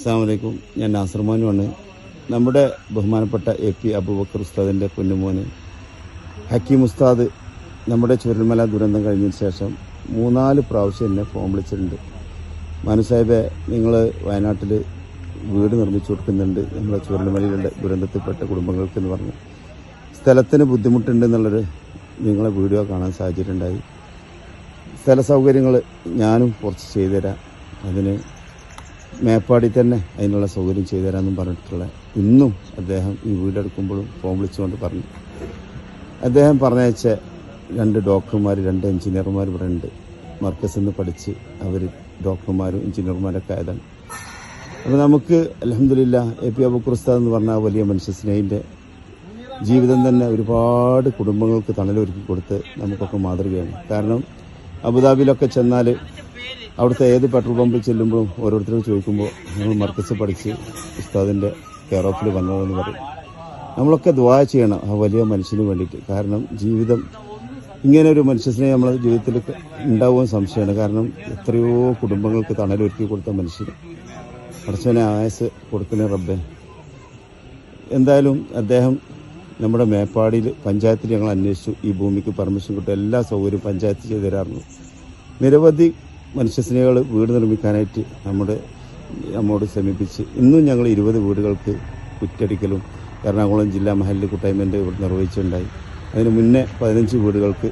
അസ്സലാമു അലൈക്കും. ഞാൻ നാസർമാനുമാണ്. നമ്മുടെ ബഹുമാനപ്പെട്ട AP അബൂബക്കർ ഉസ്താദിൻ്റെ പൊന്നുമോന് ഹക്കീം ഉസ്താദ് നമ്മുടെ ചുരൽമല ദുരന്തം കഴിഞ്ഞതിന് ശേഷം 3-4 പ്രാവശ്യം എന്നെ ഫോൺ വിളിച്ചിട്ടുണ്ട്. മനു സാഹിബെ, നിങ്ങൾ വയനാട്ടിൽ വീട് നിർമ്മിച്ചു കൊടുക്കുന്നുണ്ട് നമ്മുടെ ചുരൽമലയിലുള്ള ദുരന്തത്തിൽപ്പെട്ട കുടുംബങ്ങൾക്ക് എന്ന് പറഞ്ഞു. സ്ഥലത്തിന് ബുദ്ധിമുട്ടുണ്ട് എന്നുള്ളൊരു നിങ്ങളെ വീഡിയോ കാണാൻ സാഹചര്യം ഉണ്ടായി. സ്ഥല സൗകര്യങ്ങൾ ഞാനും കുറച്ച് ചെയ്തുതരാം, അതിന് മേപ്പാടി തന്നെ അതിനുള്ള സൗകര്യം ചെയ്തു തരാമെന്നും പറഞ്ഞിട്ടുള്ള ഇന്നും അദ്ദേഹം ഈ വീടെടുക്കുമ്പോഴും ഫോൺ വിളിച്ചുകൊണ്ട് പറഞ്ഞു. അദ്ദേഹം പറഞ്ഞയച്ച 2 ഡോക്ടർമാർ 2 എഞ്ചിനീയർമാർ ഇവിടെ ഉണ്ട്. മർക്കസിൽ നിന്ന് പഠിച്ച് അവർ ഡോക്ടർമാരും എഞ്ചിനീയർമാരൊക്കെ ആയതാണ്. അപ്പോൾ നമുക്ക് അൽഹംദുലില്ലാ AP അബൂബക്കർ ഉസ്താദ് എന്ന് പറഞ്ഞാൽ വലിയ മനുഷ്യസ്നേഹിൻ്റെ ജീവിതം തന്നെ ഒരുപാട് കുടുംബങ്ങൾക്ക് തണലൊരുക്കി കൊടുത്ത് നമുക്കൊക്കെ മാതൃകയാണ്. കാരണം അബുദാബിയിലൊക്കെ ചെന്നാൽ അവിടുത്തെ ഏത് പെട്രോൾ പമ്പിൽ ചെല്ലുമ്പോഴും ഓരോരുത്തരും ചോദിക്കുമ്പോൾ ഞങ്ങൾ മർക്കസ് പഠിച്ച് ഉസ്താദിൻ്റെ കെയർ ഓഫിൽ വന്നതെന്ന് പറയും. നമ്മളൊക്കെ ദുആ ചെയ്യണം ആ വലിയ മനുഷ്യന് വേണ്ടിയിട്ട്. കാരണം ജീവിതം ഇങ്ങനെ ഒരു മനുഷ്യസ്നേഹം നമ്മളെ ജീവിതത്തിൽ ഉണ്ടാവുമെന്ന് സംശയമാണ്. കാരണം എത്രയോ കുടുംബങ്ങൾക്ക് തണലൊരുക്കി കൊടുത്ത മനുഷ്യന് പഠിച്ചവനെ ആയസ് കൊടുക്കുന്ന റബ്ബെ. എന്തായാലും അദ്ദേഹം നമ്മുടെ മേപ്പാടിയിൽ പഞ്ചായത്തിൽ ഞങ്ങൾ അന്വേഷിച്ചു. ഈ ഭൂമിക്ക് പെർമിഷൻ കിട്ടും, എല്ലാ സൗകര്യവും പഞ്ചായത്ത് ചെയ്തു തരാറുണ്ട്. നിരവധി മനുഷ്യസ്നേഹികൾ വീട് നിർമ്മിക്കാനായിട്ട് നമ്മോട് സമീപിച്ച് ഇന്നും ഞങ്ങൾ 20 വീടുകൾക്ക് കുറ്റടിക്കലും എറണാകുളം ജില്ലാ മഹല്ല് കൂട്ടായ്മൻ്റെ ഇവിടെ നിർവഹിച്ചിട്ടുണ്ടായി. അതിന് മുന്നേ 15 വീടുകൾക്ക്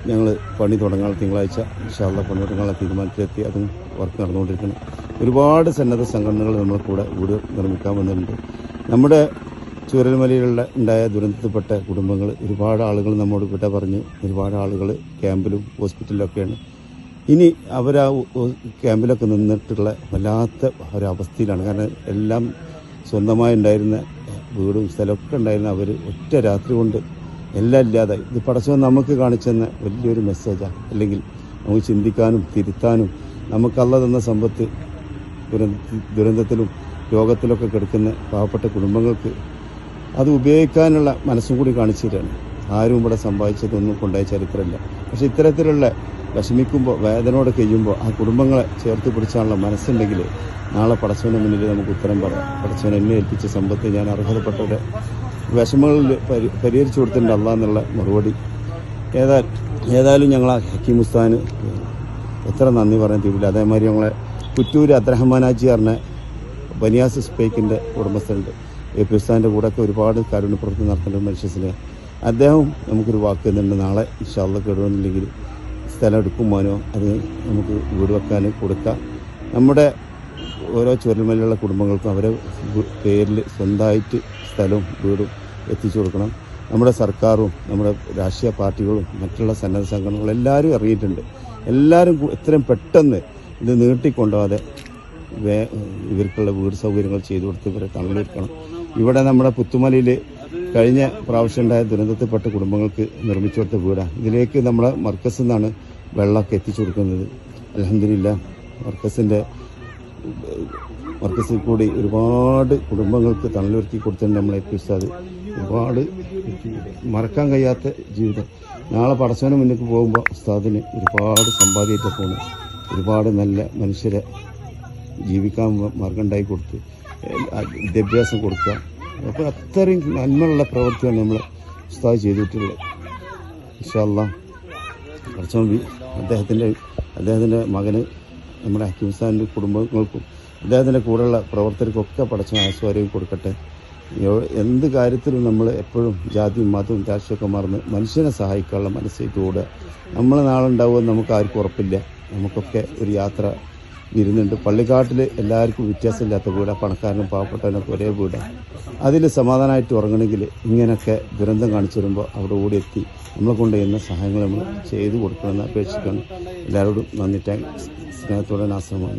ഞങ്ങൾ പണി തുടങ്ങാൻ തിങ്കളാഴ്ച ഇൻഷാ അല്ലാഹ് പണി തുടങ്ങാനുള്ള തീരുമാനത്തിലെത്തി. അതും വർക്ക് നടന്നുകൊണ്ടിരിക്കണം. ഒരുപാട് സന്നദ്ധ സംഘടനകൾ നമ്മൾ കൂടെ വീട് നിർമ്മിക്കാൻ വന്നിട്ടുണ്ട്. നമ്മുടെ ചൂരൽമലയിലുള്ള ഉണ്ടായ ദുരന്തത്തിൽപ്പെട്ട കുടുംബങ്ങൾ ഒരുപാട് ആളുകൾ നമ്മോട് വിട പറഞ്ഞു. ഒരുപാട് ആളുകൾ ക്യാമ്പിലും ഹോസ്പിറ്റലിലൊക്കെയാണ്. ഇനി അവരാ ക്യാമ്പിലൊക്കെ നിന്നിട്ടുള്ള വല്ലാത്ത ഒരവസ്ഥയിലാണ്. കാരണം എല്ലാം സ്വന്തമായി ഉണ്ടായിരുന്ന വീടും സ്ഥലമൊക്കെ ഉണ്ടായിരുന്ന അവർ ഒറ്റ രാത്രി കൊണ്ട് എല്ലാം ഇല്ലാതായി. ഇത് പടച്ചവൻ നമുക്ക് കാണിച്ചെന്ന വലിയൊരു മെസ്സേജാണ്. അല്ലെങ്കിൽ നമുക്ക് ചിന്തിക്കാനും തിരുത്താനും നമുക്ക് അല്ലാഹ് തന്ന സമ്പത്ത് ദുരന്തത്തിലും രോഗത്തിലൊക്കെ കിടക്കുന്ന പാവപ്പെട്ട കുടുംബങ്ങൾക്ക് അത് ഉപയോഗിക്കാനുള്ള മനസ്സും കൂടി കാണിച്ചു തരാണ്. ആരും ഇവിടെ സമ്പാദിച്ചതൊന്നും കൊണ്ടായ ചരിത്രമില്ല. പക്ഷെ ഇത്തരത്തിലുള്ള വിഷമിക്കുമ്പോൾ വേദനയോടെ കഴിയുമ്പോൾ ആ കുടുംബങ്ങളെ ചേർത്ത് പിടിച്ചാനുള്ള മനസ്സുണ്ടെങ്കിൽ നാളെ പടച്ചവന് മുന്നിൽ നമുക്ക് ഉത്തരം പറയാം. പടച്ചവൻ എന്നെ ഏൽപ്പിച്ച സമ്പത്ത് ഞാൻ അർഹതപ്പെട്ടവരുടെ വിഷമങ്ങളിൽ പരിഹരിച്ചു കൊടുത്തിട്ടുണ്ട് അല്ലാഹ് എന്നുള്ള മറുപടി. ഏതായാലും ഞങ്ങൾ ആ ഹക്കീം ഉസ്താദിന് എത്ര നന്ദി പറയാൻ തീരില്ല. അതേമാതിരി ഞങ്ങളെ കുറ്റൂര് അബ്ദുറഹ്മാനാജി പറഞ്ഞ ബനിയാസ് സ്പേക്കിൻ്റെ ഉടമസ്ഥരുണ്ട്. AP ഉസ്താദിൻ്റെ കൂടെയൊക്കെ ഒരുപാട് കാരുണ്യപ്രവർത്തനം നടത്തേണ്ട മനുഷ്യസിനെ അദ്ദേഹം നമുക്കൊരു വാക്ക് തന്നിട്ടുണ്ട്. നാളെ ഇൻഷാ അല്ലാഹ് കേടുവന്നില്ലെങ്കിൽ സ്ഥലം എടുക്കുമ്പോനോ അത് നമുക്ക് വീട് വെക്കാൻ കൊടുക്കാം. നമ്മുടെ ഓരോ ചുരൽമലയിലുള്ള കുടുംബങ്ങൾക്കും അവരെ പേരിൽ സ്വന്തമായിട്ട് സ്ഥലവും വീടും എത്തിച്ചു കൊടുക്കണം. നമ്മുടെ സർക്കാരും നമ്മുടെ രാഷ്ട്രീയ പാർട്ടികളും മറ്റുള്ള സന്നദ്ധ സംഘടനകളും എല്ലാവരും ഇറങ്ങിയിട്ടുണ്ട്. എല്ലാവരും എത്രയും പെട്ടെന്ന് ഇത് നീട്ടിക്കൊണ്ടുപോകാതെ ഇവർക്കുള്ള വീട് സൗകര്യങ്ങൾ ചെയ്തു കൊടുത്ത് ഇവരെ തണലൊരുക്കണം. ഇവിടെ നമ്മുടെ പുത്തുമലയിൽ കഴിഞ്ഞ പ്രാവശ്യം ഉണ്ടായ ദുരന്തത്തിൽപ്പെട്ട കുടുംബങ്ങൾക്ക് നിർമ്മിച്ചു കൊടുത്ത വീടാണ്. ഇതിലേക്ക് നമ്മുടെ മർക്കസിൽ നിന്നാണ് വെള്ളമൊക്കെ എത്തിച്ചു കൊടുക്കുന്നത്. അൽഹംദുലില്ലാ മർക്കസിൽ കൂടി ഒരുപാട് കുടുംബങ്ങൾക്ക് തണലൊരുക്കി കൊടുത്തിട്ടുണ്ട് നമ്മളെ AP ഉസ്താദ്. ഒരുപാട് മറക്കാൻ കഴിയാത്ത ജീവിതം. നാളെ പടച്ചവന് മുന്നിലേക്ക് പോകുമ്പോൾ ഉസ്താദിന് ഒരുപാട് സമ്പാദ്യമായിട്ട് പോകുന്നു. ഒരുപാട് നല്ല മനുഷ്യരെ ജീവിക്കാൻ മാർഗം ഉണ്ടായി കൊടുത്ത് വിദ്യാഭ്യാസം കൊടുക്കുക. അപ്പോൾ അത്രയും നന്മയുള്ള പ്രവൃത്തിയാണ് നമ്മൾ ഉസ്താദ് ചെയ്തിട്ടുള്ളത്. ഇൻഷാ അല്ലാഹ് പടച്ചവൻ അദ്ദേഹത്തിൻ്റെ മകന് നമ്മുടെ ഹക്കീം ഉസ്താദിൻ്റെ കുടുംബങ്ങൾക്കും അദ്ദേഹത്തിൻ്റെ കൂടെയുള്ള പ്രവർത്തകർക്കൊക്കെ പടച്ചവൻ ആസ്വാര്യം കൊടുക്കട്ടെ. എന്ത് കാര്യത്തിലും നമ്മൾ എപ്പോഴും ജാതിയും മതവും രാഷ്ട്രീയമൊക്കെ മറന്ന് മനുഷ്യനെ സഹായിക്കാനുള്ള മനസ്സിലൂടെ നമ്മൾ നാളെ ഉണ്ടാവുമെന്ന് നമുക്ക് ആർക്കും ഉറപ്പില്ല. നമുക്കൊക്കെ ഒരു യാത്ര ഇരുന്നുണ്ട്. പള്ളിക്കാട്ടിൽ എല്ലാവർക്കും വ്യത്യാസമില്ലാത്ത വീടാണ്. പണക്കാരനും പാവപ്പെട്ടവനൊക്കെ ഒരേ വീടാണ്. അതിൽ സമാധാനമായിട്ട് ഉറങ്ങണമെങ്കിൽ ഇങ്ങനെയൊക്കെ ദുരന്തം കാണിച്ചു വരുമ്പോൾ അവിടെ ഓടിയെത്തി നമ്മളെ കൊണ്ട് ചെയ്യുന്ന സഹായങ്ങൾ നമ്മൾ ചെയ്തു കൊടുക്കണമെന്ന് അപേക്ഷിക്കണം. എല്ലാവരോടും നന്ദി. സ്നേഹത്തോടെ നാസർമാൻ.